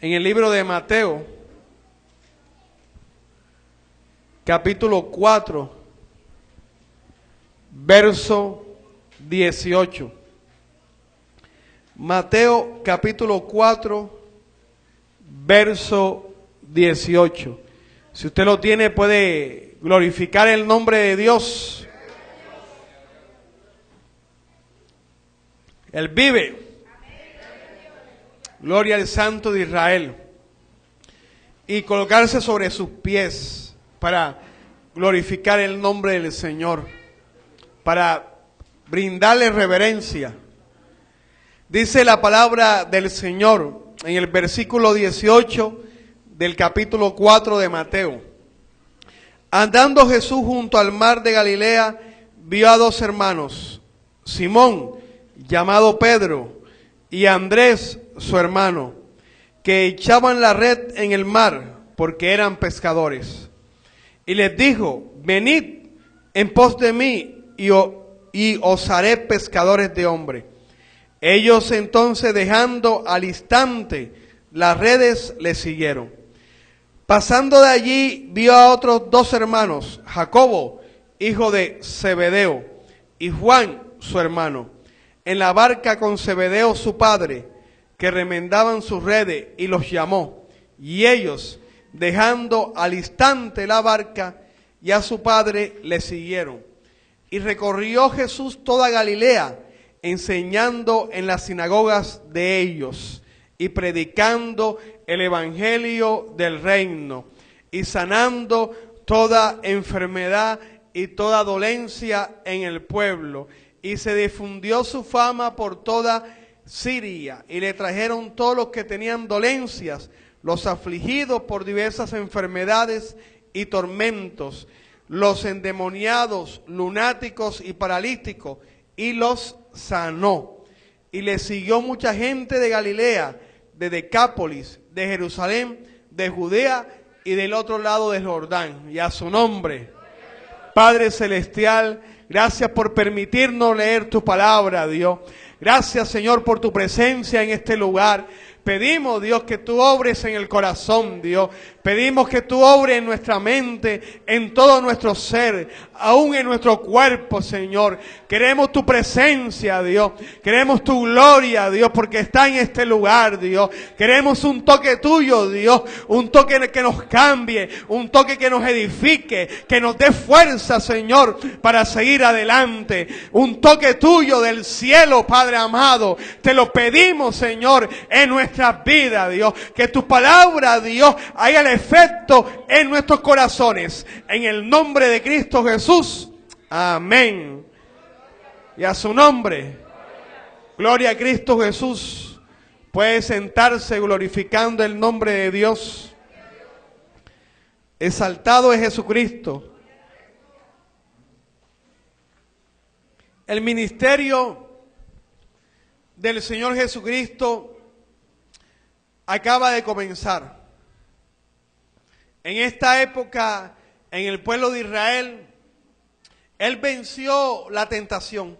en el libro de Mateo, capítulo 4, verso 18. Mateo capítulo 4, verso 18. Si usted lo tiene, puede glorificar el nombre de Dios. Él vive. Gloria al Santo de Israel. Y colocarse sobre sus pies para glorificar el nombre del Señor, para brindarle reverencia. Dice la palabra del Señor en el versículo 18 del capítulo 4 de Mateo. Andando Jesús junto al mar de Galilea, vio a dos hermanos, Simón, llamado Pedro, y Andrés, su hermano, que echaban la red en el mar, porque eran pescadores. Y les dijo: venid en pos de mí, y os haré pescadores de hombres. Ellos entonces, dejando al instante las redes, le siguieron. Pasando de allí, vio a otros dos hermanos, Jacobo, hijo de Zebedeo, y Juan, su hermano, en la barca con Zebedeo su padre, que remendaban sus redes, y los llamó. Y ellos, dejando al instante la barca y a su padre, le siguieron. Y recorrió Jesús toda Galilea, enseñando en las sinagogas de ellos, y predicando el evangelio del reino, y sanando toda enfermedad y toda dolencia en el pueblo. Y se difundió su fama por toda Siria, y le trajeron todos los que tenían dolencias, los afligidos por diversas enfermedades y tormentos, los endemoniados, lunáticos y paralíticos, y los sanó. Y le siguió mucha gente de Galilea, de Decápolis, de Jerusalén, de Judea y del otro lado del Jordán. Y a su nombre, Padre Celestial, gracias por permitirnos leer tu palabra, Dios. Gracias, Señor, por tu presencia en este lugar. Pedimos, Dios, que tú obres en el corazón, Dios. Pedimos que tú obres en nuestra mente, en todo nuestro ser, aún en nuestro cuerpo, Señor. Queremos tu presencia, Dios. Queremos tu gloria, Dios, porque está en este lugar, Dios. Queremos un toque tuyo, Dios. Un toque que nos cambie, un toque que nos edifique, que nos dé fuerza, Señor, para seguir adelante. Un toque tuyo del cielo, Padre amado. Te lo pedimos, Señor, en nuestras vidas, Dios. Que tu palabra, Dios, haga el efecto en nuestros corazones. En el nombre de Cristo Jesús. Amén. Y a su nombre. Gloria a Cristo Jesús. Puede sentarse glorificando el nombre de Dios. Exaltado es Jesucristo. El ministerio del Señor Jesucristo acaba de comenzar. En esta época, en el pueblo de Israel, Él venció la tentación.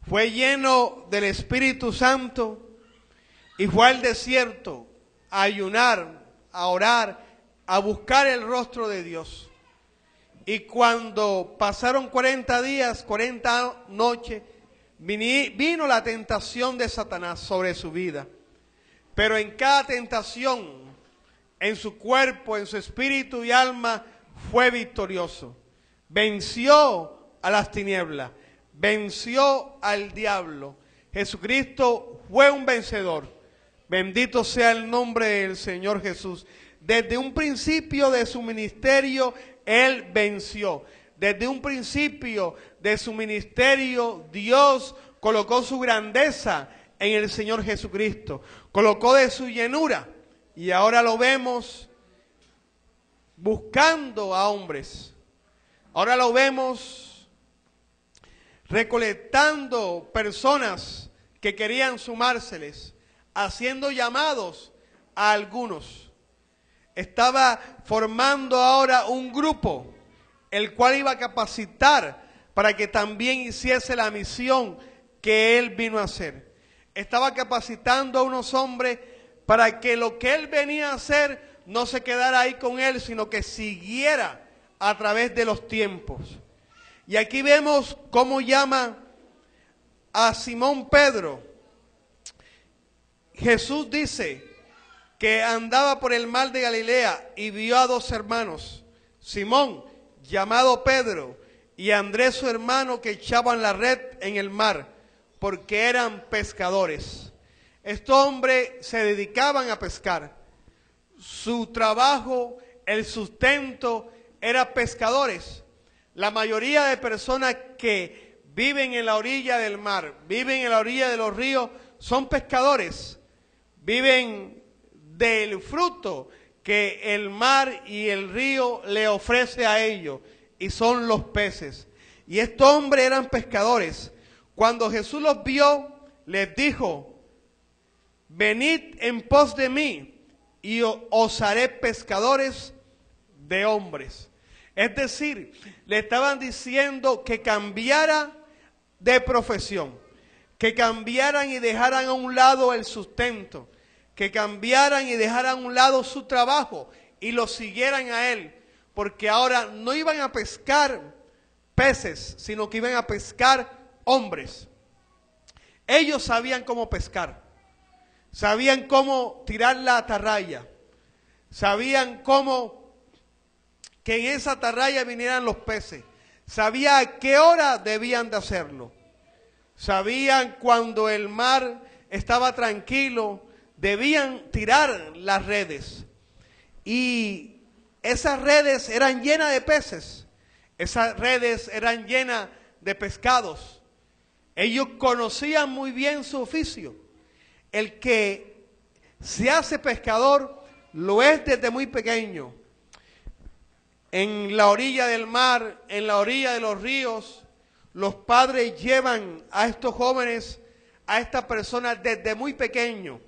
Fue lleno del Espíritu Santo y fue al desierto a ayunar, a orar, a buscar el rostro de Dios. Y cuando pasaron 40 días, 40 noches, vino la tentación de Satanás sobre su vida. Pero en cada tentación, en su cuerpo, en su espíritu y alma, fue victorioso. Venció a las tinieblas, venció al diablo. Jesucristo fue un vencedor. Bendito sea el nombre del Señor Jesús. Desde un principio de su ministerio, Él venció. Desde un principio de su ministerio, Dios colocó su grandeza en el Señor Jesucristo. Colocó de su llenura. Y ahora lo vemos buscando a hombres. Ahora lo vemos recolectando personas que querían sumárseles, haciendo llamados a algunos. Estaba formando ahora un grupo, el cual iba a capacitar para que también hiciese la misión que él vino a hacer. Estaba capacitando a unos hombres para que lo que él venía a hacer no se quedara ahí con él, sino que siguiera a través de los tiempos. Y aquí vemos cómo llama a Simón Pedro. Jesús dice que andaba por el mar de Galilea y vio a dos hermanos, Simón, llamado Pedro, y Andrés su hermano, que echaban la red en el mar, porque eran pescadores. Estos hombres se dedicaban a pescar. Su trabajo, el sustento, era pescadores. La mayoría de personas que viven en la orilla del mar, viven en la orilla de los ríos, son pescadores. Viven del fruto que el mar y el río le ofrece a ellos, y son los peces. Y estos hombres eran pescadores. Cuando Jesús los vio, les dijo: venid en pos de mí, y os haré pescadores de hombres. Es decir, le estaban diciendo que cambiara de profesión, que cambiaran y dejaran a un lado el sustento, que cambiaran y dejaran a un lado su trabajo y lo siguieran a él, porque ahora no iban a pescar peces, sino que iban a pescar hombres. Ellos sabían cómo pescar, sabían cómo tirar la atarraya, sabían cómo que en esa atarraya vinieran los peces, sabían a qué hora debían de hacerlo, sabían cuando el mar estaba tranquilo, debían tirar las redes. Y esas redes eran llenas de peces, esas redes eran llenas de pescados. Ellos conocían muy bien su oficio. El que se hace pescador lo es desde muy pequeño. En la orilla del mar, en la orilla de los ríos, los padres llevan a estos jóvenes, a estas personas desde muy pequeños,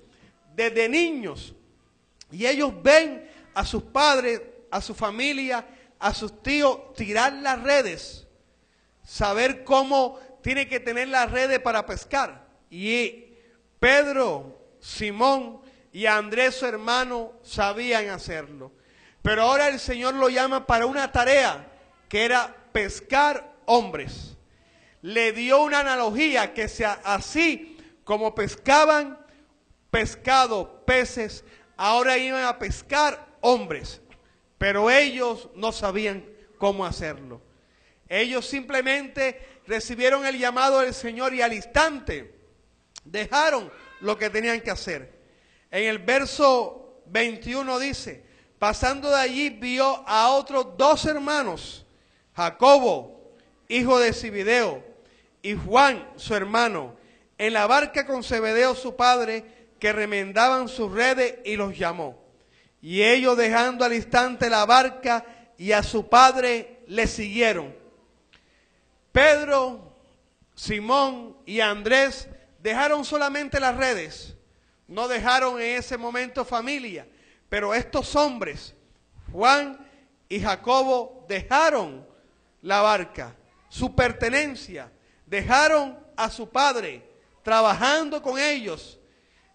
desde niños. Y ellos ven a sus padres, a su familia, a sus tíos tirar las redes, saber cómo tiene que tener las redes para pescar. Y Pedro, Simón y Andrés, su hermano, sabían hacerlo. Pero ahora el Señor lo llama para una tarea que era pescar hombres. Le dio una analogía que sea así como pescaban pescado, peces, ahora iban a pescar hombres. Pero ellos no sabían cómo hacerlo. Ellos simplemente recibieron el llamado del Señor y al instante dejaron lo que tenían que hacer. En el verso 21 dice: pasando de allí vio a otros dos hermanos, Jacobo, hijo de Zebedeo, y Juan, su hermano, en la barca con Zebedeo su padre, que remendaban sus redes, y los llamó. Y ellos, dejando al instante la barca y a su padre, le siguieron. Pedro, Simón y Andrés dejaron solamente las redes, no dejaron en ese momento familia, pero estos hombres, Juan y Jacobo, dejaron la barca, su pertenencia, dejaron a su padre trabajando con ellos.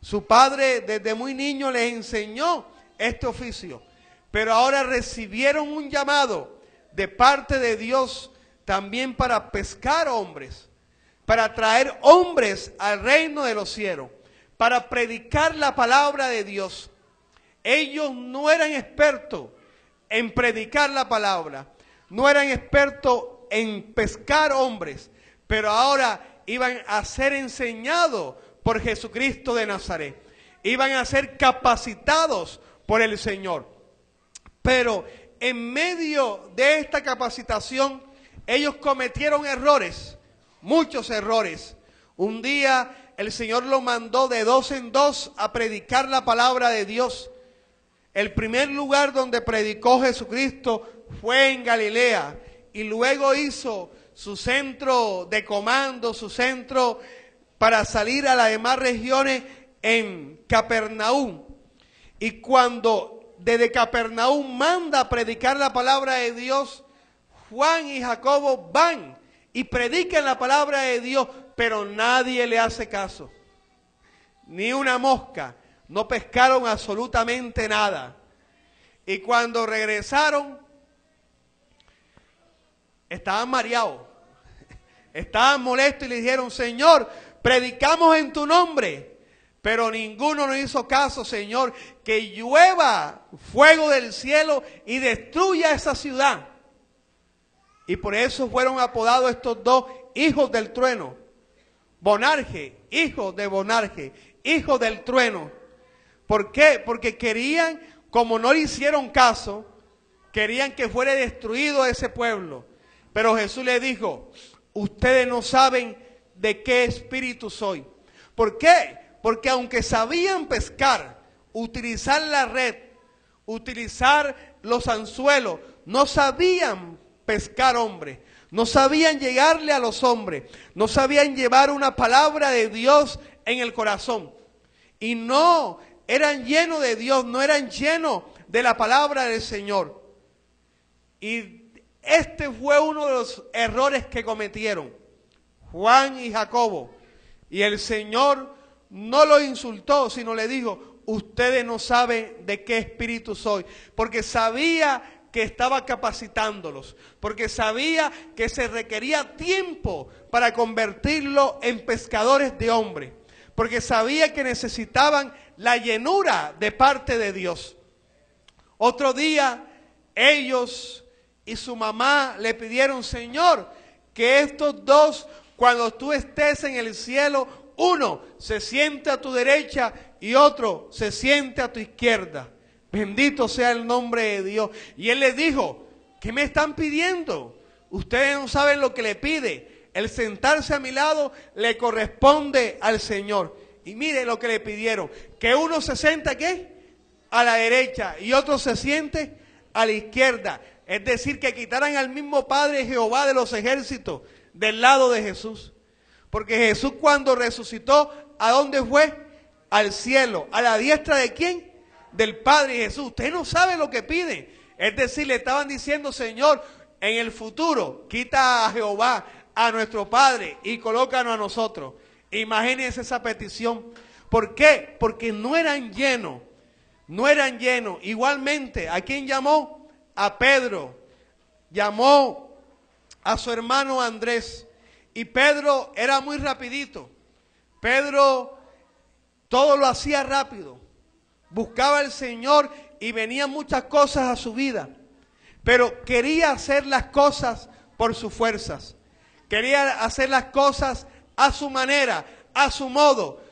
Su padre desde muy niño les enseñó este oficio, pero ahora recibieron un llamado de parte de Dios también para pescar hombres, para traer hombres al reino de los cielos, para predicar la palabra de Dios. Ellos no eran expertos en predicar la palabra, no eran expertos en pescar hombres, pero ahora iban a ser enseñados por Jesucristo de Nazaret, iban a ser capacitados por el Señor. Pero en medio de esta capacitación, ellos cometieron errores, muchos errores. Un día el Señor los mandó de dos en dos a predicar la palabra de Dios. El primer lugar donde predicó Jesucristo fue en Galilea, y luego hizo su centro de comando, su centro para salir a las demás regiones en Capernaum. Y cuando desde Capernaum manda a predicar la palabra de Dios, Juan y Jacobo van y predican la palabra de Dios, pero nadie le hace caso. Ni una mosca. no pescaron absolutamente nada. Y cuando regresaron, estaban mareados, estaban molestos y le dijeron, Señor, predicamos en tu nombre, pero ninguno nos hizo caso, Señor, que llueva fuego del cielo y destruya esa ciudad. Y por eso fueron apodados estos dos hijos del trueno. Boanerges, hijos de Boanerges, hijos del trueno. ¿Por qué? Porque querían, como no le hicieron caso, querían que fuera destruido ese pueblo. Pero Jesús le dijo, ustedes no saben de qué espíritu soy. ¿Por qué? Porque aunque sabían pescar, utilizar la red, utilizar los anzuelos, no sabían pescar hombres, no sabían llegarle a los hombres, no sabían llevar una palabra de Dios en el corazón. Y no eran llenos de Dios, no eran llenos de la palabra del Señor. Y este fue uno de los errores que cometieron Juan y Jacobo. Y el Señor no lo insultó, sino le dijo, ustedes no saben de qué espíritu soy. Porque sabía que estaba capacitándolos, porque sabía que se requería tiempo para convertirlos en pescadores de hombres, porque sabía que necesitaban la llenura de parte de Dios. Otro día, ellos y su mamá le pidieron, Señor, que estos dos, cuando tú estés en el cielo, uno se siente a tu derecha y otro se siente a tu izquierda. Bendito sea el nombre de Dios. Y él les dijo, ¿qué me están pidiendo? Ustedes no saben lo que le pide. El sentarse a mi lado le corresponde al Señor. Y mire lo que le pidieron. Que uno se siente, ¿qué? A la derecha y otro se siente a la izquierda. Es decir, que quitaran al mismo Padre Jehová de los ejércitos del lado de Jesús. Porque Jesús cuando resucitó, ¿a dónde fue? Al cielo. ¿A la diestra de quién? Del Padre. Jesús, usted no sabe lo que pide. Es decir, le estaban diciendo, Señor, en el futuro, quita a Jehová, a nuestro Padre, y colócanos a nosotros. Imagínense esa petición. ¿Por qué? Porque no eran llenos. No eran llenos. Igualmente, ¿a quién llamó? A Pedro. Llamó a su hermano Andrés. Y Pedro era muy rapidito. Pedro todo lo hacía rápido. Buscaba al Señor y venían muchas cosas a su vida. Pero quería hacer las cosas por sus fuerzas. Quería hacer las cosas a su manera, a su modo.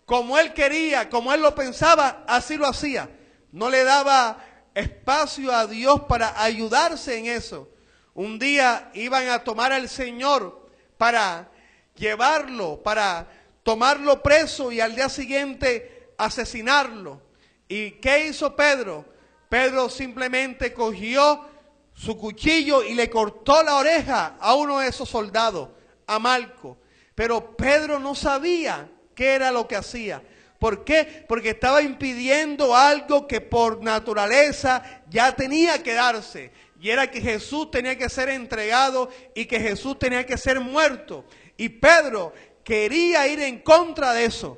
Como él quería, como él lo pensaba, así lo hacía. No le daba espacio a Dios para ayudarse en eso. Un día iban a tomar al Señor para llevarlo, para tomarlo preso y al día siguiente asesinarlo. ¿Y qué hizo Pedro? Pedro simplemente cogió su cuchillo y le cortó la oreja a uno de esos soldados, a Malco. Pero Pedro no sabía qué era lo que hacía. ¿Por qué? Porque estaba impidiendo algo que por naturaleza ya tenía que darse. Y era que Jesús tenía que ser entregado y que Jesús tenía que ser muerto. Y Pedro quería ir en contra de eso.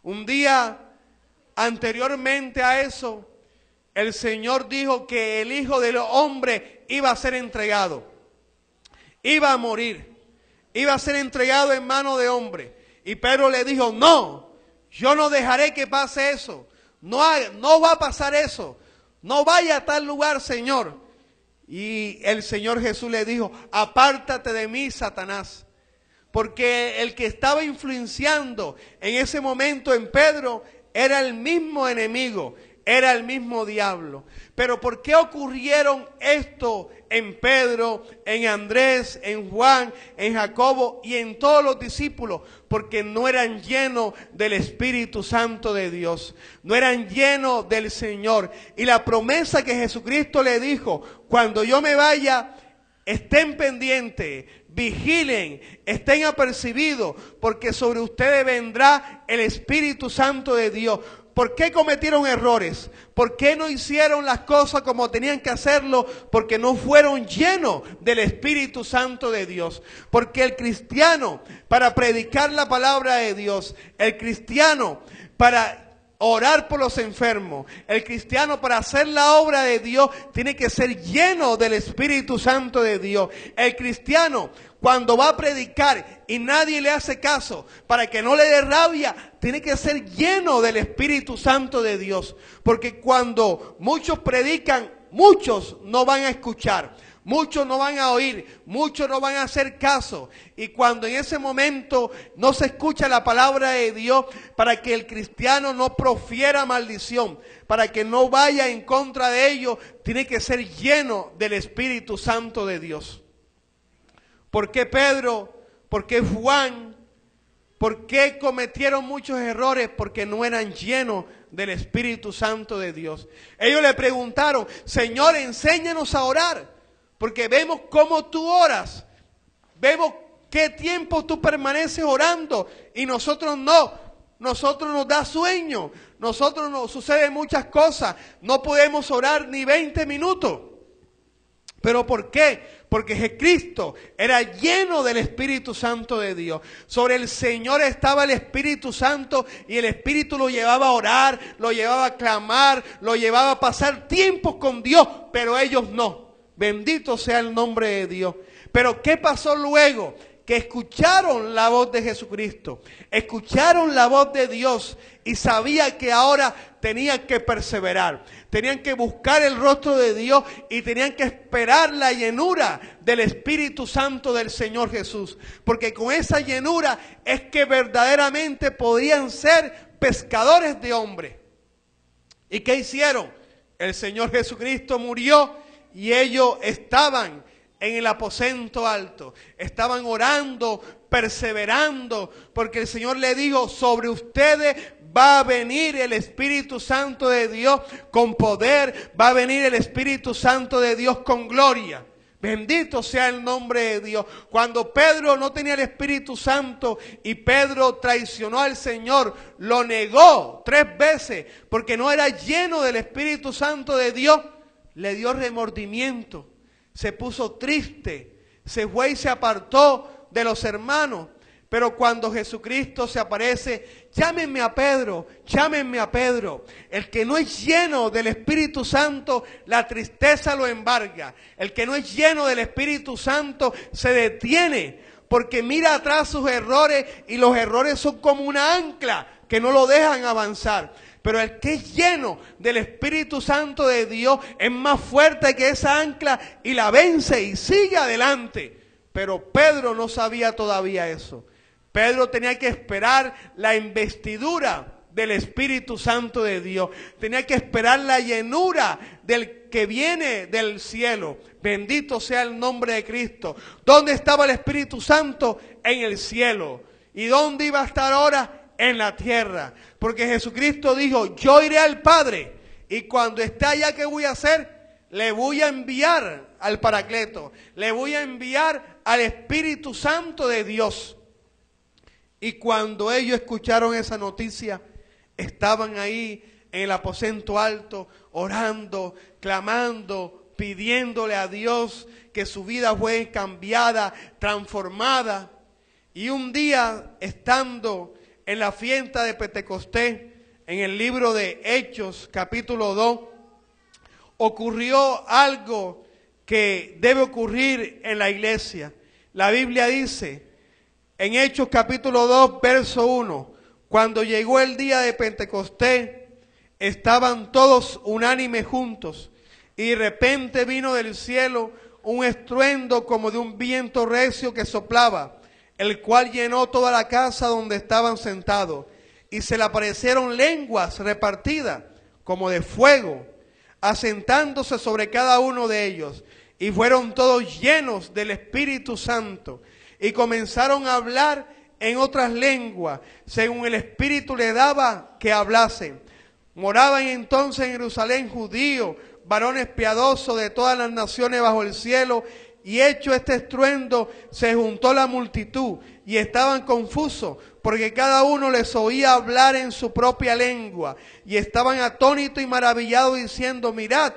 Un día anteriormente a eso, el Señor dijo que el Hijo del Hombre iba a ser entregado. Iba a morir. Iba a ser entregado en mano de hombre. Y Pedro le dijo, no, yo no dejaré que pase eso. No va a pasar eso. No vaya a tal lugar, Señor. Y el Señor Jesús le dijo, apártate de mí, Satanás. Porque el que estaba influenciando en ese momento en Pedro era el mismo enemigo, era el mismo diablo. Pero ¿por qué ocurrieron esto en Pedro, en Andrés, en Juan, en Jacobo y en todos los discípulos? Porque no eran llenos del Espíritu Santo de Dios, no eran llenos del Señor. Y la promesa que Jesucristo le dijo, cuando yo me vaya, estén pendientes, vigilen, estén apercibidos, porque sobre ustedes vendrá el Espíritu Santo de Dios. ¿Por qué cometieron errores? ¿Por qué no hicieron las cosas como tenían que hacerlo? Porque no fueron llenos del Espíritu Santo de Dios. Porque el cristiano, para predicar la palabra de Dios, el cristiano, para orar por los enfermos. El cristiano, para hacer la obra de Dios, tiene que ser lleno del Espíritu Santo de Dios. El cristiano, cuando va a predicar y nadie le hace caso, para que no le dé rabia, tiene que ser lleno del Espíritu Santo de Dios. Porque cuando muchos predican, muchos no van a escuchar. Muchos no van a oír, muchos no van a hacer caso. Y cuando en ese momento no se escucha la palabra de Dios, para que el cristiano no profiera maldición, para que no vaya en contra de ellos, tiene que ser lleno del Espíritu Santo de Dios. ¿Por qué Pedro? ¿Por qué Juan? ¿Por qué cometieron muchos errores? Porque no eran llenos del Espíritu Santo de Dios. Ellos le preguntaron: Señor, enséñanos a orar. Porque vemos cómo tú oras, vemos qué tiempo tú permaneces orando y nosotros no. Nosotros nos da sueño, nosotros nos suceden muchas cosas, no podemos orar ni 20 minutos. ¿Pero por qué? Porque Jesucristo era lleno del Espíritu Santo de Dios. Sobre el Señor estaba el Espíritu Santo y el Espíritu lo llevaba a orar, lo llevaba a clamar, lo llevaba a pasar tiempos con Dios, pero ellos no. Bendito sea el nombre de Dios. Pero ¿qué pasó luego? Que escucharon la voz de Jesucristo, escucharon la voz de Dios y sabía que ahora tenían que perseverar, tenían que buscar el rostro de Dios y tenían que esperar la llenura del Espíritu Santo del Señor Jesús. Porque con esa llenura es que verdaderamente podían ser pescadores de hombres. ¿Y qué hicieron? El Señor Jesucristo murió y ellos estaban en el aposento alto, estaban orando, perseverando, porque el Señor le dijo: sobre ustedes va a venir el Espíritu Santo de Dios con poder, va a venir el Espíritu Santo de Dios con gloria. Bendito sea el nombre de Dios. Cuando Pedro no tenía el Espíritu Santo y Pedro traicionó al Señor, lo negó 3 veces porque no era lleno del Espíritu Santo de Dios, le dio remordimiento, se puso triste, se fue y se apartó de los hermanos. Pero cuando Jesucristo se aparece: llámenme a Pedro, llámenme a Pedro. El que no es lleno del Espíritu Santo, la tristeza lo embarga. El que no es lleno del Espíritu Santo se detiene, porque mira atrás sus errores y los errores son como una ancla que no lo dejan avanzar. Pero el que es lleno del Espíritu Santo de Dios es más fuerte que esa ancla y la vence y sigue adelante. Pero Pedro no sabía todavía eso. Pedro tenía que esperar la investidura del Espíritu Santo de Dios. Tenía que esperar la llenura del que viene del cielo. Bendito sea el nombre de Cristo. ¿Dónde estaba el Espíritu Santo? En el cielo. ¿Y dónde iba a estar ahora? En la tierra. Porque Jesucristo dijo: yo iré al Padre y cuando esté allá, ¿qué voy a hacer? Le voy a enviar al Paracleto, le voy a enviar al Espíritu Santo de Dios. Y cuando ellos escucharon esa noticia, estaban ahí en el aposento alto, orando, clamando, pidiéndole a Dios que su vida fuera cambiada, transformada. Y un día, estando en la fiesta de Pentecostés, en el libro de Hechos, capítulo 2, ocurrió algo que debe ocurrir en la iglesia. La Biblia dice, en Hechos capítulo 2, verso 1, cuando llegó el día de Pentecostés, estaban todos unánimes juntos, y de repente vino del cielo un estruendo como de un viento recio que soplaba, el cual llenó toda la casa donde estaban sentados, y se le aparecieron lenguas repartidas como de fuego, asentándose sobre cada uno de ellos, y fueron todos llenos del Espíritu Santo, y comenzaron a hablar en otras lenguas, según el Espíritu le daba que hablasen. Moraban entonces en Jerusalén judíos, varones piadosos de todas las naciones bajo el cielo, y hecho este estruendo, se juntó la multitud, y estaban confusos, porque cada uno les oía hablar en su propia lengua, y estaban atónitos y maravillados, diciendo: mirad,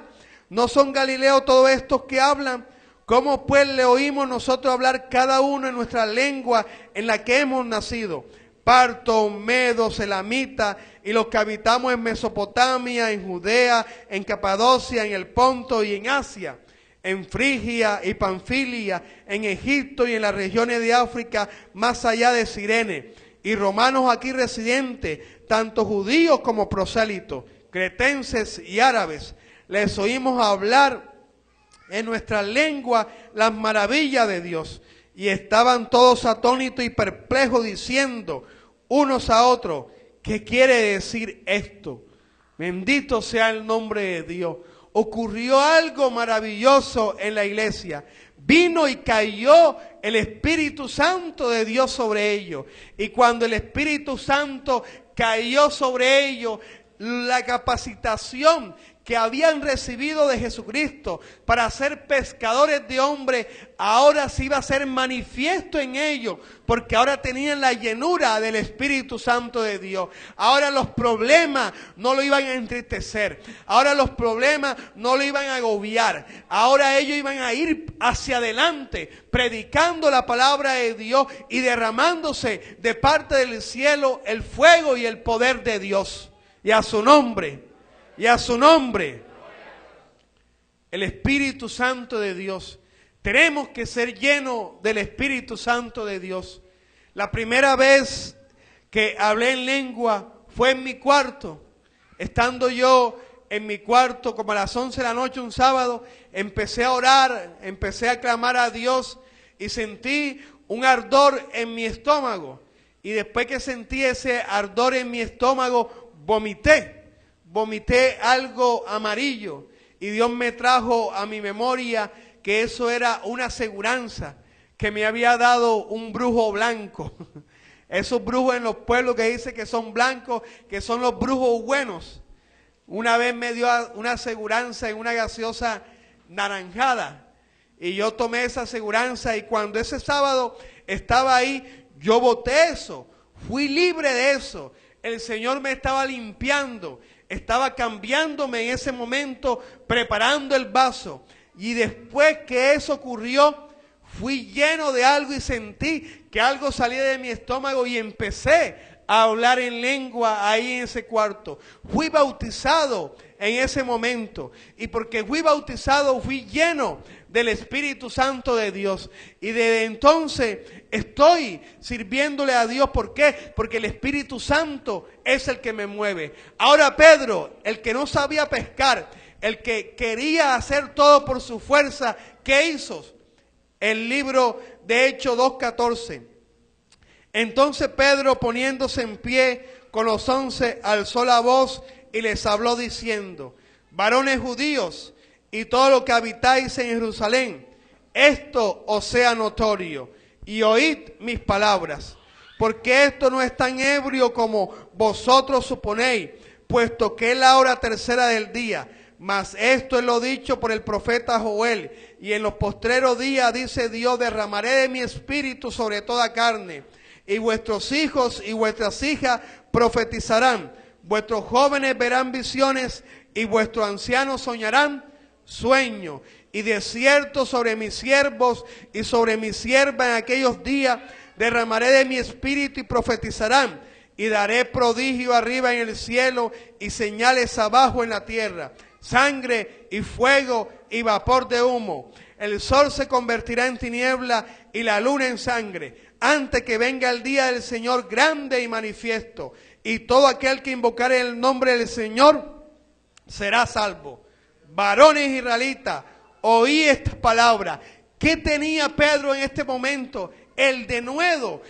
¿no son galileos todos estos que hablan? ¿Cómo pues le oímos nosotros hablar cada uno en nuestra lengua en la que hemos nacido? partos, medos, elamitas, y los que habitamos en Mesopotamia, en Judea, en Capadocia, en el Ponto y en Asia, en Frigia y Panfilia, en Egipto y en las regiones de África, más allá de Cirene, y romanos aquí residentes, tanto judíos como prosélitos, cretenses y árabes, les oímos hablar en nuestra lengua las maravillas de Dios. Y estaban todos atónitos y perplejos, diciendo unos a otros, ¿qué quiere decir esto? Bendito sea el nombre de Dios. Ocurrió algo maravilloso en la iglesia. Vino y cayó el Espíritu Santo de Dios sobre ellos. Y cuando el Espíritu Santo cayó sobre ellos, la capacitación que habían recibido de Jesucristo para ser pescadores de hombres, ahora sí iba a ser manifiesto en ellos, porque ahora tenían la llenura del Espíritu Santo de Dios. Ahora los problemas no lo iban a entristecer, ahora los problemas no lo iban a agobiar, ahora ellos iban a ir hacia adelante, predicando la palabra de Dios y derramándose de parte del cielo el fuego y el poder de Dios. Y a su nombre, y a su nombre, el Espíritu Santo de Dios. Tenemos que ser llenos del Espíritu Santo de Dios. La primera vez que hablé en lengua fue en mi cuarto. Estando yo en mi cuarto como a las 11 de la noche un sábado, empecé a orar, empecé a clamar a Dios y sentí un ardor en mi estómago. Y después que sentí ese ardor en mi estómago, vomité algo amarillo, y Dios me trajo a mi memoria que eso era una aseguranza que me había dado un brujo blanco. Esos brujos en los pueblos que dicen que son blancos, que son los brujos buenos. Una vez me dio una aseguranza en una gaseosa naranjada, y yo tomé esa aseguranza, y cuando ese sábado estaba ahí, yo boté eso, fui libre de eso. El Señor me estaba limpiando, estaba cambiándome en ese momento, preparando el vaso. Y después que eso ocurrió, fui lleno de algo y sentí que algo salía de mi estómago y empecé a hablar en lengua ahí en ese cuarto. Fui bautizado en ese momento, y porque fui bautizado fui lleno del Espíritu Santo de Dios, y desde entonces estoy sirviéndole a Dios. ¿Por qué? Porque el Espíritu Santo es el que me mueve. Ahora Pedro, el que no sabía pescar, el que quería hacer todo por su fuerza, ¿qué hizo? El libro de Hechos 2:14. Entonces Pedro, poniéndose en pie con los 11, alzó la voz y les habló diciendo: varones judíos y todo lo que habitáis en Jerusalén, esto os sea notorio, y oíd mis palabras, porque esto no es tan ebrio como vosotros suponéis, puesto que es la hora tercera del día. Mas esto es lo dicho por el profeta Joel: y en los postreros días, dice Dios, derramaré de mi espíritu sobre toda carne, y vuestros hijos y vuestras hijas profetizarán, vuestros jóvenes verán visiones, y vuestros ancianos soñarán sueños. Y de cierto sobre mis siervos y sobre mis siervas en aquellos días derramaré de mi espíritu, y profetizarán, y daré prodigio arriba en el cielo y señales abajo en la tierra, sangre y fuego y vapor de humo. El sol se convertirá en tiniebla y la luna en sangre, antes que venga el día del Señor grande y manifiesto. Y todo aquel que invocare el nombre del Señor será salvo. Varones israelitas, oí estas palabras. ¿Qué tenía Pedro en este momento? El denuedo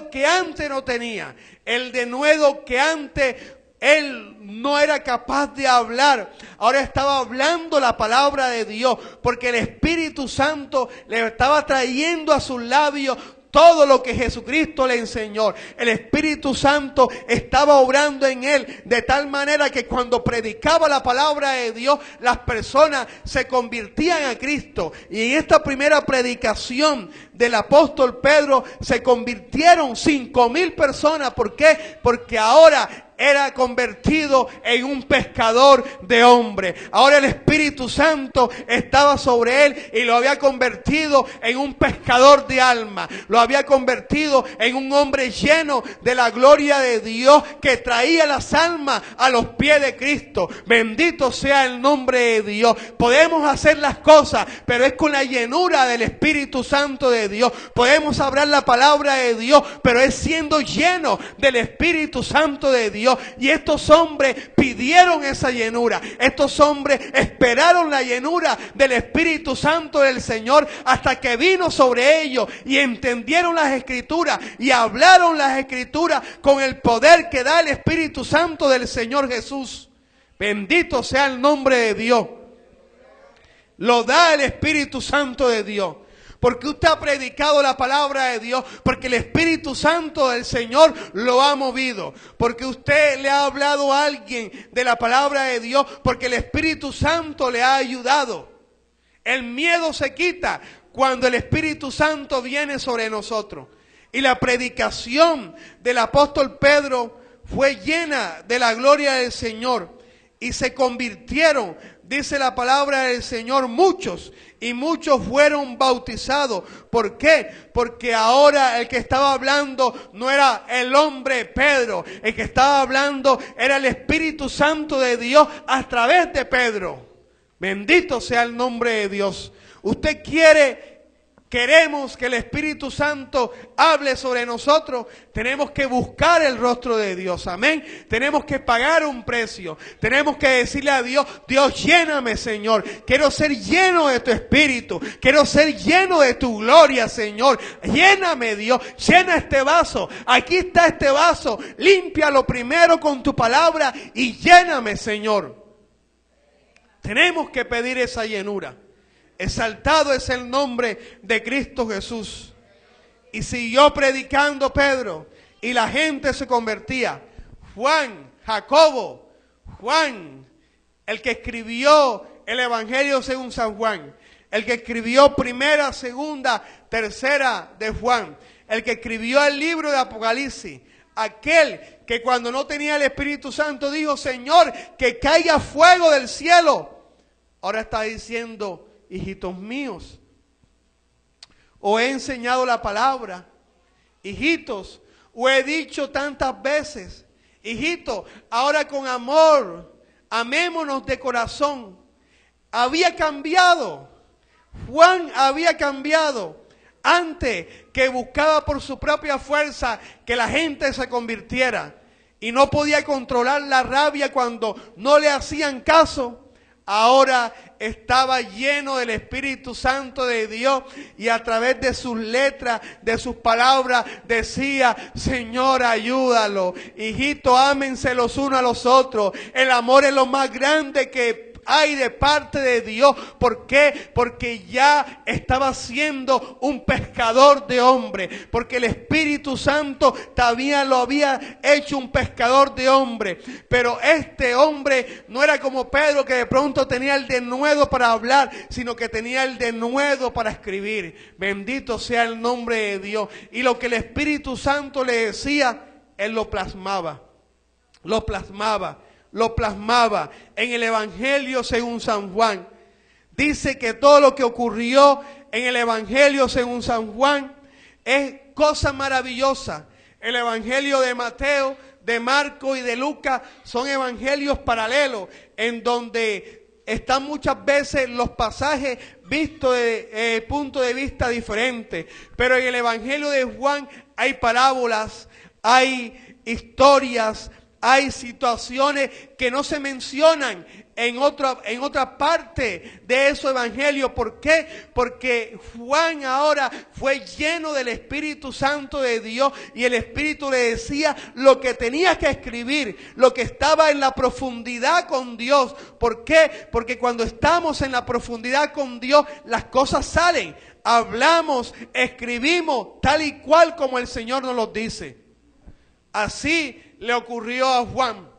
que antes no tenía, el denuedo que antes él no era capaz de hablar. Ahora estaba hablando la palabra de Dios, porque el Espíritu Santo le estaba trayendo a sus labios todo lo que Jesucristo le enseñó. El Espíritu Santo estaba obrando en él de tal manera que cuando predicaba la palabra de Dios, las personas se convertían a Cristo. Y en esta primera predicación del apóstol Pedro se convirtieron 5,000 personas. ¿Por qué? Porque ahora era convertido en un pescador de hombres. Ahora el Espíritu Santo estaba sobre él y lo había convertido en un pescador de almas. Lo había convertido en un hombre lleno de la gloria de Dios que traía las almas a los pies de Cristo. Bendito sea el nombre de Dios. Podemos hacer las cosas, pero es con la llenura del Espíritu Santo de Dios. Podemos hablar la palabra de Dios, pero es siendo lleno del Espíritu Santo de Dios. Y estos hombres pidieron esa llenura. Estos hombres esperaron la llenura del Espíritu Santo del Señor hasta que vino sobre ellos y entendieron las Escrituras y hablaron las Escrituras con el poder que da el Espíritu Santo del Señor Jesús. Bendito sea el nombre de Dios. Lo da el Espíritu Santo de Dios. Porque usted ha predicado la palabra de Dios, porque el Espíritu Santo del Señor lo ha movido, porque usted le ha hablado a alguien de la palabra de Dios, porque el Espíritu Santo le ha ayudado. El miedo se quita cuando el Espíritu Santo viene sobre nosotros. Y la predicación del apóstol Pedro fue llena de la gloria del Señor y se convirtieron, dice la palabra del Señor, muchos. Y muchos fueron bautizados. ¿Por qué? Porque ahora el que estaba hablando no era el hombre Pedro. El que estaba hablando era el Espíritu Santo de Dios a través de Pedro. Bendito sea el nombre de Dios. Usted queremos que el Espíritu Santo hable sobre nosotros, tenemos que buscar el rostro de Dios, amén. Tenemos que pagar un precio, tenemos que decirle a Dios, Dios, lléname, Señor, quiero ser lleno de tu Espíritu, quiero ser lleno de tu gloria, Señor, lléname, Dios, llena este vaso, aquí está este vaso, límpialo primero con tu palabra y lléname, Señor. Tenemos que pedir esa llenura. Exaltado es el nombre de Cristo Jesús. Y siguió predicando Pedro y la gente se convertía. Juan, Jacobo, Juan, el que escribió el Evangelio según San Juan, el que escribió primera, segunda, tercera de Juan, el que escribió el libro de Apocalipsis, aquel que cuando no tenía el Espíritu Santo dijo, Señor, que caiga fuego del cielo. Ahora está diciendo, hijitos míos, os he enseñado la palabra. Hijitos, os he dicho tantas veces. Hijitos, ahora con amor, amémonos de corazón. Había cambiado. Juan había cambiado. Antes que buscaba por su propia fuerza que la gente se convirtiera. Y no podía controlar la rabia cuando no le hacían caso. Ahora estaba lleno del Espíritu Santo de Dios y a través de sus letras, de sus palabras, decía, Señor, ayúdalo. Hijito, ámense los unos a los otros. El amor es lo más grande que hay de parte de Dios. ¿Por qué? Porque ya estaba siendo un pescador de hombres. Porque el Espíritu Santo todavía lo había hecho un pescador de hombres. Pero este hombre no era como Pedro, que de pronto tenía el denuedo para hablar, sino que tenía el denuedo para escribir. Bendito sea el nombre de Dios. Y lo que el Espíritu Santo le decía, él lo plasmaba. Lo plasmaba. Lo plasmaba en el Evangelio según San Juan. Dice que todo lo que ocurrió en el Evangelio según San Juan es cosa maravillosa. El Evangelio de Mateo, de Marco y de Lucas son evangelios paralelos en donde están muchas veces los pasajes vistos de punto de vista diferente. Pero en el Evangelio de Juan hay parábolas, hay historias, hay situaciones que no se mencionan en otra parte de esos evangelios. ¿Por qué? Porque Juan ahora fue lleno del Espíritu Santo de Dios y el Espíritu le decía lo que tenía que escribir, lo que estaba en la profundidad con Dios. ¿Por qué? Porque cuando estamos en la profundidad con Dios, las cosas salen. Hablamos, escribimos tal y cual como el Señor nos lo dice. Así le ocurrió a Juan.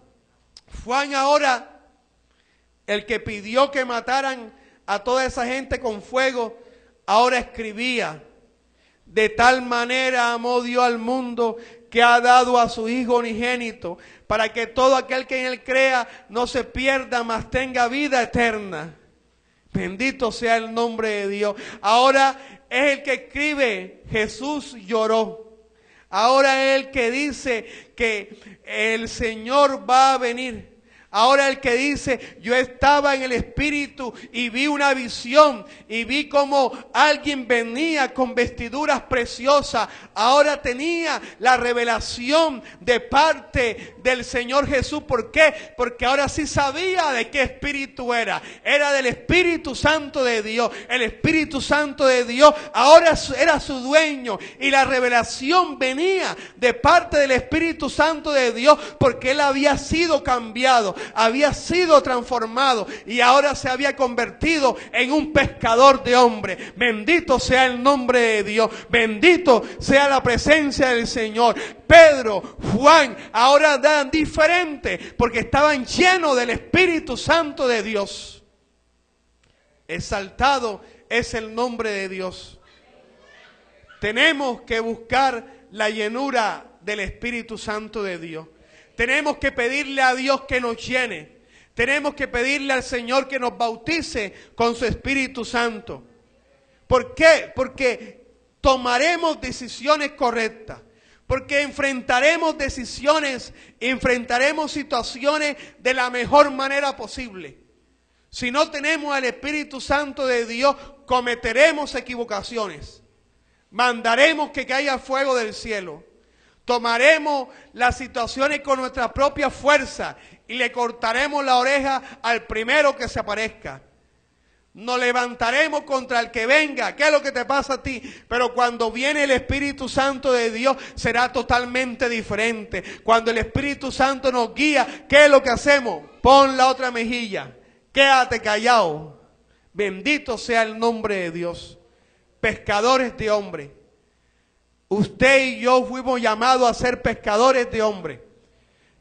Juan ahora, el que pidió que mataran a toda esa gente con fuego, ahora escribía. De tal manera amó Dios al mundo que ha dado a su Hijo unigénito, para que todo aquel que en Él crea no se pierda, mas tenga vida eterna. Bendito sea el nombre de Dios. Ahora es el que escribe, Jesús lloró. Ahora es el que dice que el Señor va a venir. Ahora el que dice, yo estaba en el Espíritu y vi una visión y vi como alguien venía con vestiduras preciosas. Ahora tenía la revelación de parte del Señor Jesús. ¿Por qué? Porque ahora sí sabía de qué espíritu era. Era del Espíritu Santo de Dios. El Espíritu Santo de Dios ahora era su dueño. Y la revelación venía de parte del Espíritu Santo de Dios, porque él había sido cambiado, había sido transformado y ahora se había convertido en un pescador de hombres. Bendito sea el nombre de Dios, bendito sea la presencia del Señor. Pedro, Juan, ahora dan diferente porque estaban llenos del Espíritu Santo de Dios. Exaltado es el nombre de Dios. Tenemos que buscar la llenura del Espíritu Santo de Dios. Tenemos que pedirle a Dios que nos llene. Tenemos que pedirle al Señor que nos bautice con su Espíritu Santo. ¿Por qué? Porque tomaremos decisiones correctas. Porque enfrentaremos decisiones, enfrentaremos situaciones de la mejor manera posible. Si no tenemos el Espíritu Santo de Dios, cometeremos equivocaciones. Mandaremos que caiga fuego del cielo. Tomaremos las situaciones con nuestra propia fuerza y le cortaremos la oreja al primero que se aparezca. Nos levantaremos contra el que venga. ¿Qué es lo que te pasa a ti? Pero cuando viene el Espíritu Santo de Dios será totalmente diferente. Cuando el Espíritu Santo nos guía, ¿qué es lo que hacemos? Pon la otra mejilla. Quédate callado. Bendito sea el nombre de Dios. Pescadores de hombres. Usted y yo fuimos llamados a ser pescadores de hombres.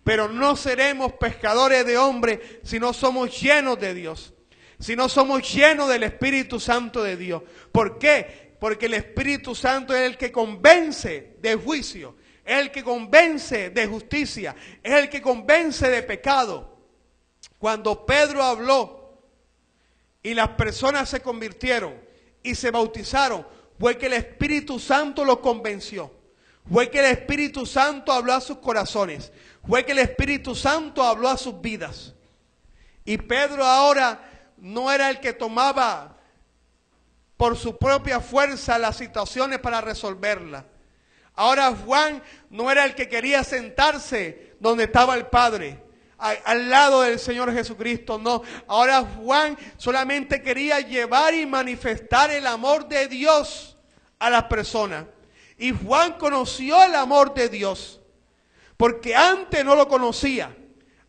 Pero no seremos pescadores de hombres si no somos llenos de Dios. Si no somos llenos del Espíritu Santo de Dios. ¿Por qué? Porque el Espíritu Santo es el que convence de juicio. Es el que convence de justicia. Es el que convence de pecado. Cuando Pedro habló y las personas se convirtieron y se bautizaron, fue que el Espíritu Santo los convenció. Fue que el Espíritu Santo habló a sus corazones. Fue que el Espíritu Santo habló a sus vidas. Y Pedro ahora no era el que tomaba por su propia fuerza las situaciones para resolverlas. Ahora Juan no era el que quería sentarse donde estaba el Padre, al lado del Señor Jesucristo, no. Ahora Juan solamente quería llevar y manifestar el amor de Dios a las personas. Y Juan conoció el amor de Dios, porque antes no lo conocía.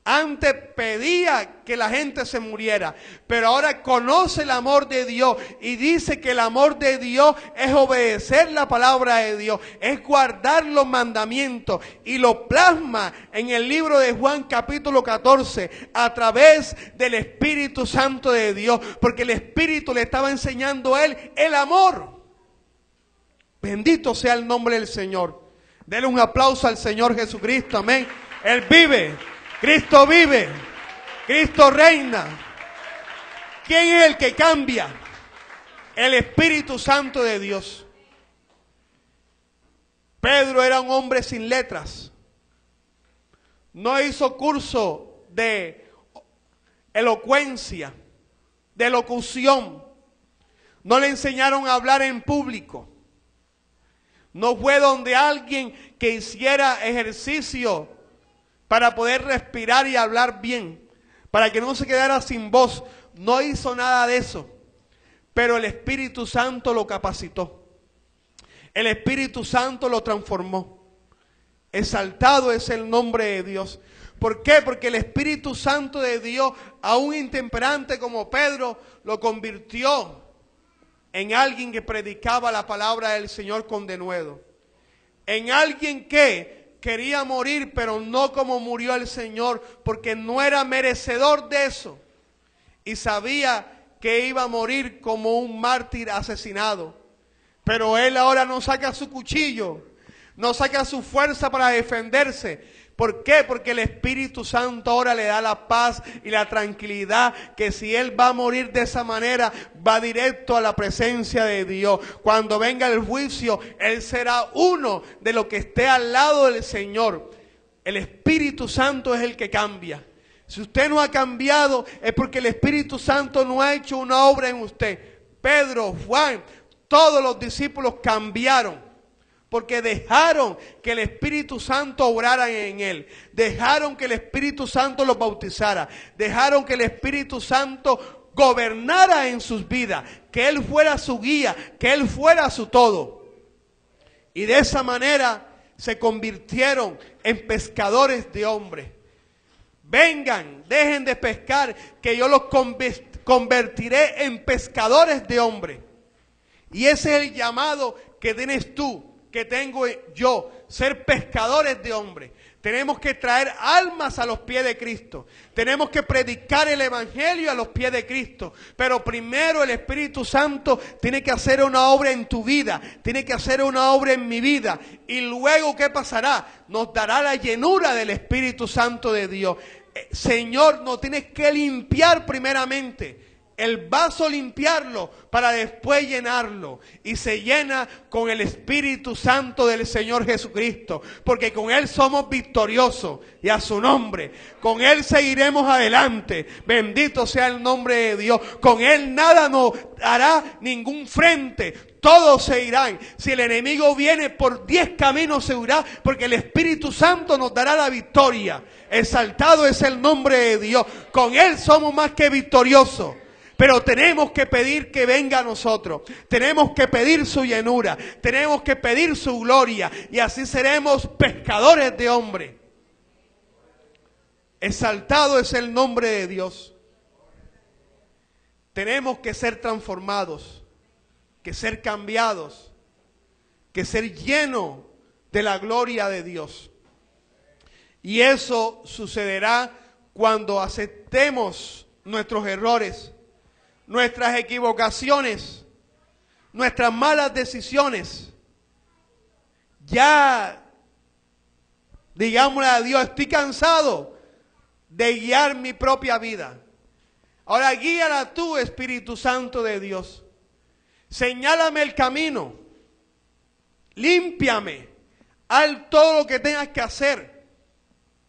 Antes pedía que la gente se muriera, pero ahora conoce el amor de Dios y dice que el amor de Dios es obedecer la palabra de Dios, es guardar los mandamientos, y lo plasma en el libro de Juan capítulo 14 a través del Espíritu Santo de Dios, porque el Espíritu le estaba enseñando a él el amor. Bendito sea el nombre del Señor. Denle un aplauso al Señor Jesucristo, amén. Él vive. Cristo vive, Cristo reina. ¿Quién es el que cambia? El Espíritu Santo de Dios. Pedro era un hombre sin letras. No hizo curso de elocuencia, de locución. No le enseñaron a hablar en público. No fue donde alguien que hiciera ejercicio para poder respirar y hablar bien, para que no se quedara sin voz. No hizo nada de eso, pero el Espíritu Santo lo capacitó. El Espíritu Santo lo transformó. Exaltado es el nombre de Dios. ¿Por qué? Porque el Espíritu Santo de Dios, a un intemperante como Pedro, lo convirtió en alguien que predicaba la palabra del Señor con denuedo. En alguien que quería morir, pero no como murió el Señor, porque no era merecedor de eso. Y sabía que iba a morir como un mártir asesinado. Pero él ahora no saca su cuchillo, no saca su fuerza para defenderse. ¿Por qué? Porque el Espíritu Santo ahora le da la paz y la tranquilidad que si él va a morir de esa manera, va directo a la presencia de Dios. Cuando venga el juicio, él será uno de los que esté al lado del Señor. El Espíritu Santo es el que cambia. Si usted no ha cambiado, es porque el Espíritu Santo no ha hecho una obra en usted. Pedro, Juan, todos los discípulos cambiaron. Porque dejaron que el Espíritu Santo obrara en él. Dejaron que el Espíritu Santo los bautizara. Dejaron que el Espíritu Santo gobernara en sus vidas. Que Él fuera su guía. Que Él fuera su todo. Y de esa manera se convirtieron en pescadores de hombres. Vengan, dejen de pescar, que yo los convertiré en pescadores de hombres. Y ese es el llamado que tienes tú, que tengo yo, ser pescadores de hombres. Tenemos que traer almas a los pies de Cristo. Tenemos que predicar el Evangelio a los pies de Cristo. Pero primero el Espíritu Santo tiene que hacer una obra en tu vida. Tiene que hacer una obra en mi vida. Y luego, ¿qué pasará? Nos dará la llenura del Espíritu Santo de Dios. Señor, nos tienes que limpiar primeramente. El vaso limpiarlo para después llenarlo. Y se llena con el Espíritu Santo del Señor Jesucristo. Porque con Él somos victoriosos. Y a su nombre. Con Él seguiremos adelante. Bendito sea el nombre de Dios. Con Él nada nos hará ningún frente. Todos se irán. Si el enemigo viene por 10 caminos se irá. Porque el Espíritu Santo nos dará la victoria. Exaltado es el nombre de Dios. Con Él somos más que victoriosos. Pero tenemos que pedir que venga a nosotros. Tenemos que pedir su llenura. Tenemos que pedir su gloria. Y así seremos pescadores de hombres. Exaltado es el nombre de Dios. Tenemos que ser transformados. Que ser cambiados. Que ser llenos de la gloria de Dios. Y eso sucederá cuando aceptemos nuestros errores. Nuestras equivocaciones, nuestras malas decisiones. Ya, digámosle a Dios, estoy cansado de guiar mi propia vida. Ahora guíala tú, Espíritu Santo de Dios. Señálame el camino. Límpiame. Haz todo lo que tengas que hacer.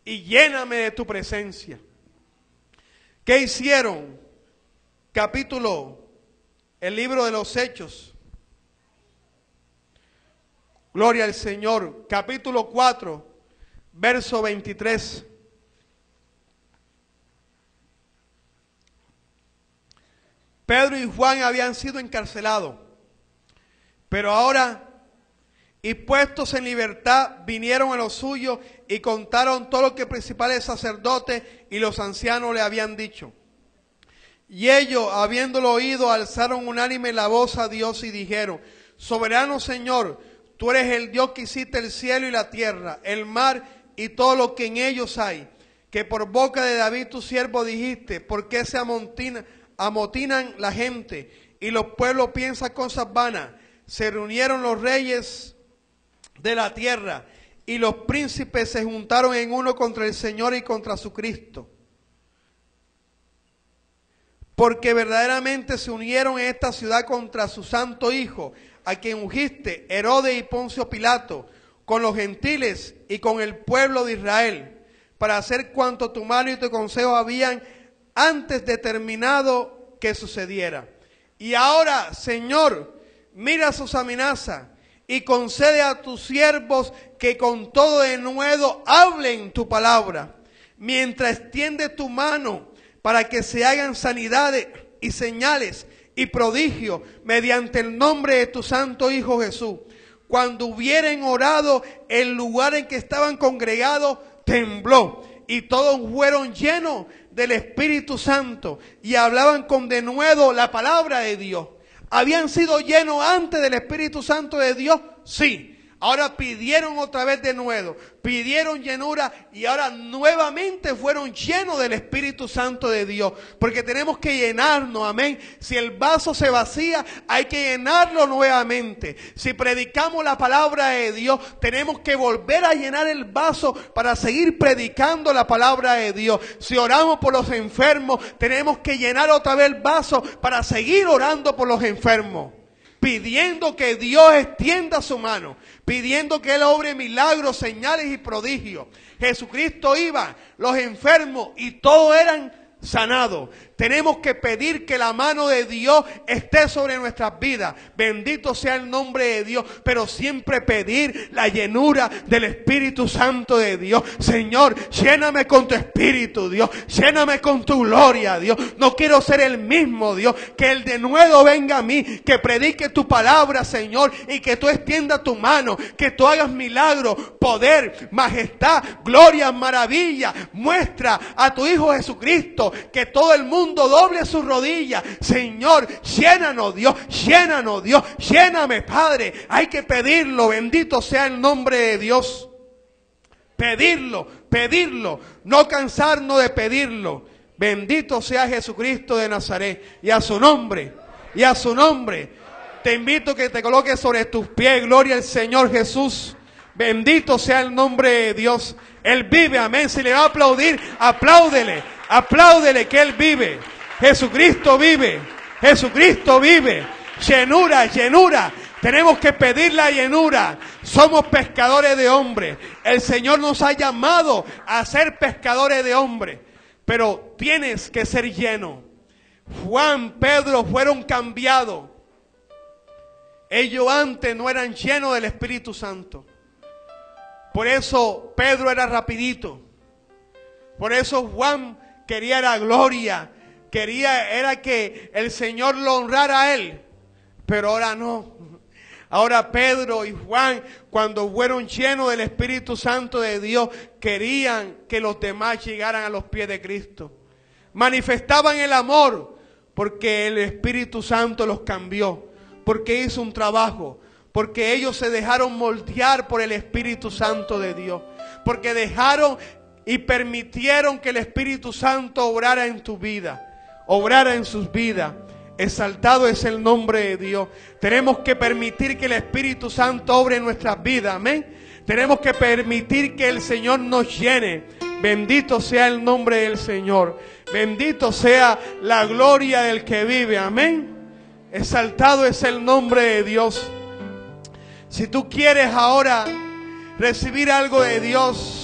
Y lléname de tu presencia. ¿Qué hicieron? El libro de los Hechos. Gloria al Señor. Capítulo 4, verso 23. Pedro y Juan habían sido encarcelados. Pero ahora, y puestos en libertad, vinieron a los suyos y contaron todo lo que principales sacerdotes y los ancianos le habían dicho. Y ellos, habiéndolo oído, alzaron unánime la voz a Dios y dijeron: Soberano Señor, tú eres el Dios que hiciste el cielo y la tierra, el mar y todo lo que en ellos hay, que por boca de David tu siervo dijiste: ¿por qué se amotinan la gente y los pueblos piensan cosas vanas? Se reunieron los reyes de la tierra y los príncipes se juntaron en uno contra el Señor y contra su Cristo. Porque verdaderamente se unieron en esta ciudad contra su santo Hijo, a quien ungiste, Herodes y Poncio Pilato, con los gentiles y con el pueblo de Israel, para hacer cuanto tu mano y tu consejo habían antes determinado que sucediera. Y ahora, Señor, mira sus amenazas y concede a tus siervos que con todo denuedo hablen tu palabra, mientras extiende tu mano para que se hagan sanidades y señales y prodigios mediante el nombre de tu santo Hijo Jesús. Cuando hubieren orado, el lugar en que estaban congregados tembló y todos fueron llenos del Espíritu Santo y hablaban con denuedo la palabra de Dios. ¿Habían sido llenos antes del Espíritu Santo de Dios? Sí. Ahora pidieron otra vez de nuevo, pidieron llenura y ahora nuevamente fueron llenos del Espíritu Santo de Dios. Porque tenemos que llenarnos, amén. Si el vaso se vacía, hay que llenarlo nuevamente. Si predicamos la palabra de Dios, tenemos que volver a llenar el vaso para seguir predicando la palabra de Dios. Si oramos por los enfermos, tenemos que llenar otra vez el vaso para seguir orando por los enfermos. Pidiendo que Dios extienda su mano, pidiendo que Él obre milagros, señales y prodigios. Jesucristo iba, los enfermos y todos eran sanados. Tenemos que pedir que la mano de Dios esté sobre nuestras vidas. Bendito sea el nombre de Dios. Pero siempre pedir la llenura del Espíritu Santo de Dios. Señor, lléname con tu Espíritu, Dios. Lléname con tu gloria, Dios. No quiero ser el mismo, Dios. Que el de nuevo venga a mí. Que predique tu palabra, Señor. Y que tú extiendas tu mano. Que tú hagas milagros, poder, majestad, gloria, maravilla. Muestra a tu Hijo Jesucristo. Que todo el mundo doble sus rodillas. Señor, llénanos, Dios, llénanos, Dios, lléname, Padre. Hay que pedirlo, bendito sea el nombre de Dios. Pedirlo, pedirlo, no cansarnos de pedirlo. Bendito sea Jesucristo de Nazaret. Y a su nombre, y a su nombre, te invito a que te coloques sobre tus pies. Gloria al Señor Jesús. Bendito sea el nombre de Dios. Él vive, amén. Si le va a aplaudir, apláudele. Apláudele que Él vive. Jesucristo vive. Jesucristo vive. Llenura, llenura. Tenemos que pedir la llenura. Somos pescadores de hombres. El Señor nos ha llamado a ser pescadores de hombres. Pero tienes que ser lleno. Juan, Pedro fueron cambiados. Ellos antes no eran llenos del Espíritu Santo. Por eso Pedro era rapidito. Por eso Juan quería la gloria. Era que el Señor lo honrara a él. Pero ahora no. Ahora Pedro y Juan, cuando fueron llenos del Espíritu Santo de Dios, querían que los demás llegaran a los pies de Cristo. Manifestaban el amor porque el Espíritu Santo los cambió. Porque hizo un trabajo. Porque ellos se dejaron moldear por el Espíritu Santo de Dios. Porque dejaron y permitieron que el Espíritu Santo obrara en tu vida. Obrara en sus vidas. Exaltado es el nombre de Dios. Tenemos que permitir que el Espíritu Santo obre en nuestras vidas. Amén. Tenemos que permitir que el Señor nos llene. Bendito sea el nombre del Señor. Bendito sea la gloria del que vive. Amén. Exaltado es el nombre de Dios. Si tú quieres ahora recibir algo de Dios,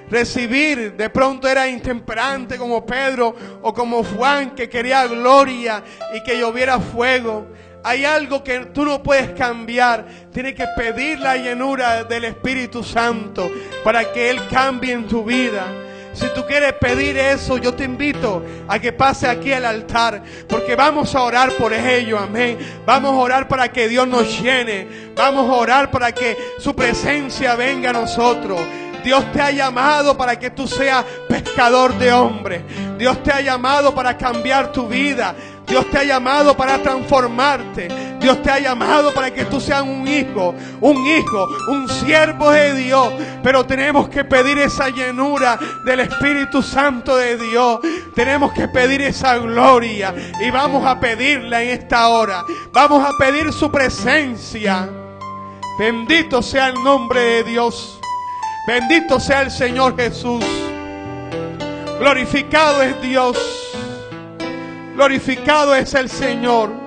recibir, de pronto era intemperante como Pedro o como Juan que quería gloria y que lloviera fuego. Hay algo que tú no puedes cambiar. Tienes que pedir la llenura del Espíritu Santo para que Él cambie en tu vida. Si tú quieres pedir eso, yo te invito a que pase aquí al altar, porque vamos a orar por ello, amén. Vamos a orar para que Dios nos llene. Vamos a orar para que su presencia venga a nosotros. Dios te ha llamado para que tú seas pescador de hombres. Dios te ha llamado para cambiar tu vida. Dios te ha llamado para transformarte. Dios te ha llamado para que tú seas un hijo, un siervo de Dios. Pero tenemos que pedir esa llenura del Espíritu Santo de Dios. Tenemos que pedir esa gloria. Y vamos a pedirla en esta hora. Vamos a pedir su presencia. Bendito sea el nombre de Dios. Bendito sea el Señor Jesús. Glorificado es Dios. Glorificado es el Señor.